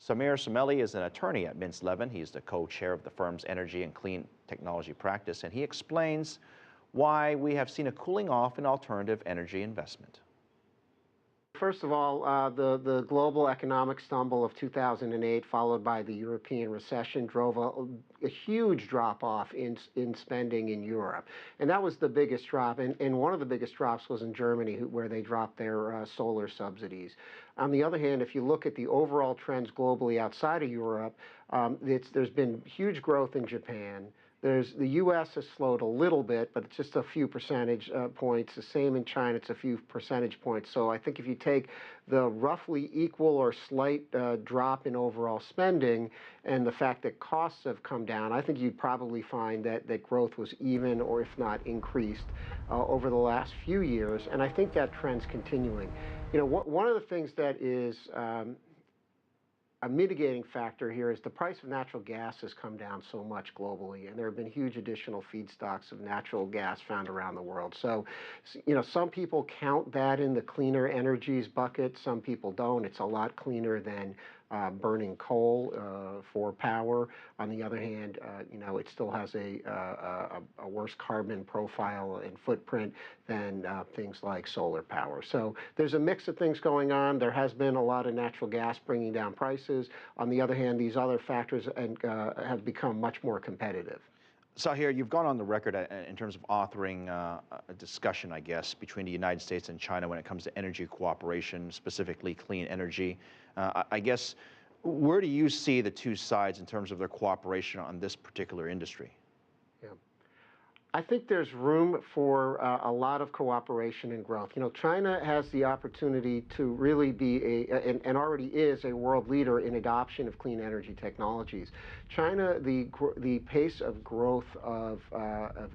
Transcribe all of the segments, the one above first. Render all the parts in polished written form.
Sahir Surmeli is an attorney at Mintz Levin. He's the co-chair of the firm's energy and clean technology practice, and he explains why we have seen a cooling off in alternative energy investment. First of all, the global economic stumble of 2008, followed by the European recession, drove a huge drop-off in spending in Europe. And that was the biggest drop. And one of the biggest drops was in Germany, where they dropped their solar subsidies. On the other hand, if you look at the overall trends globally outside of Europe, there's been huge growth in Japan. The U.S. has slowed a little bit, but it's just a few percentage points. The same in China, it's a few percentage points. So I think if you take the roughly equal or slight drop in overall spending and the fact that costs have come down, I think you'd probably find that growth was even or if not increased over the last few years. And I think that trend's continuing. You know, one of the things that is a mitigating factor here is the price of natural gas has come down so much globally, and there have been huge additional feedstocks of natural gas found around the world. So, you know, some people count that in the cleaner energies bucket, some people don't. It's a lot cleaner than burning coal for power. On the other hand, you know, it still has a worse carbon profile and footprint than things like solar power. So there's a mix of things going on. There has been a lot of natural gas bringing down prices. On the other hand, these other factors have become much more competitive. Sahir, you've gone on the record in terms of authoring a discussion, I guess, between the United States and China when it comes to energy cooperation, specifically clean energy. I guess, where do you see the two sides in terms of their cooperation on this particular industry? Yeah. I think there's room for a lot of cooperation and growth. You know, China has the opportunity to really be and already is a world leader in adoption of clean energy technologies. China, the pace of growth of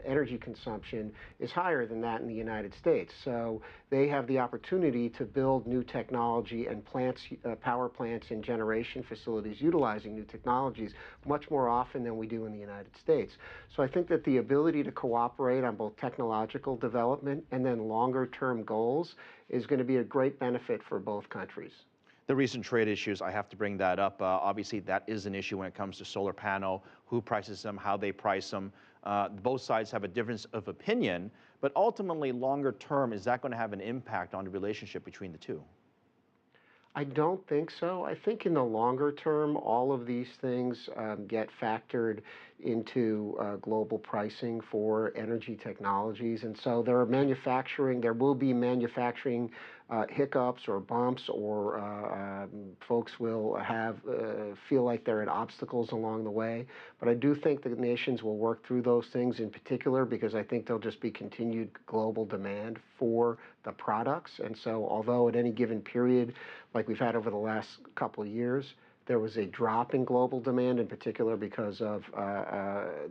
energy consumption is higher than that in the United States. So they have the opportunity to build new technology and plants, power plants and generation facilities utilizing new technologies much more often than we do in the United States. So I think that the ability to cooperate on both technological development and then longer-term goals is going to be a great benefit for both countries. The recent trade issues, I have to bring that up. Obviously, that is an issue when it comes to solar panel, who prices them, how they price them. Both sides have a difference of opinion, but ultimately, longer term, is that going to have an impact on the relationship between the two? I don't think so. I think in the longer term, all of these things get factored into global pricing for energy technologies. And so there will be manufacturing hiccups or bumps, or folks will feel like there are obstacles along the way. But I do think the nations will work through those things in particular, because I think there'll just be continued global demand for the products. And so although at any given period, like we've had over the last couple of years, there was a drop in global demand, in particular because of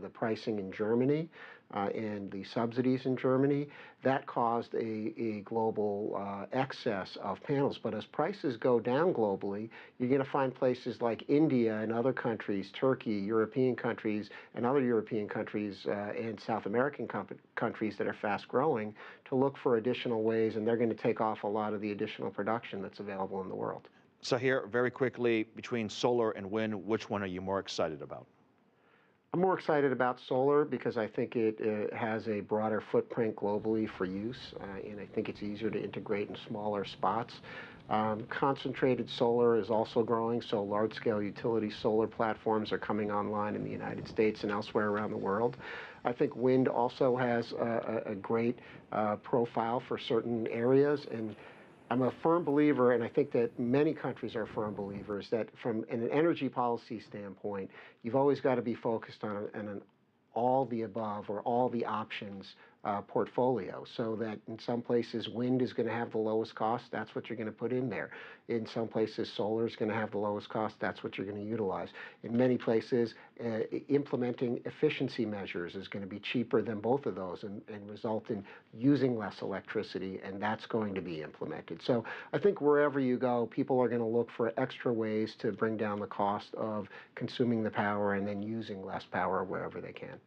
the pricing in Germany and the subsidies in Germany, that caused a global excess of panels. But as prices go down globally, you're going to find places like India and other countries, Turkey, European countries, and other European countries and South American countries that are fast growing to look for additional ways, and they're going to take off a lot of the additional production that's available in the world. Sahir, very quickly, between solar and wind, which one are you more excited about? I'm more excited about solar because I think it has a broader footprint globally for use, and I think it's easier to integrate in smaller spots. Concentrated solar is also growing, so large-scale utility solar platforms are coming online in the United States and elsewhere around the world. I think wind also has a great profile for certain areas, and I'm a firm believer, and I think that many countries are firm believers, that from an energy policy standpoint, you've always got to be focused on an all the above or all the options portfolio, so that in some places wind is going to have the lowest cost, that's what you're going to put in there. In some places solar is going to have the lowest cost, that's what you're going to utilize. In many places implementing efficiency measures is going to be cheaper than both of those and result in using less electricity, and that's going to be implemented. So I think wherever you go, people are going to look for extra ways to bring down the cost of consuming the power and then using less power wherever they can.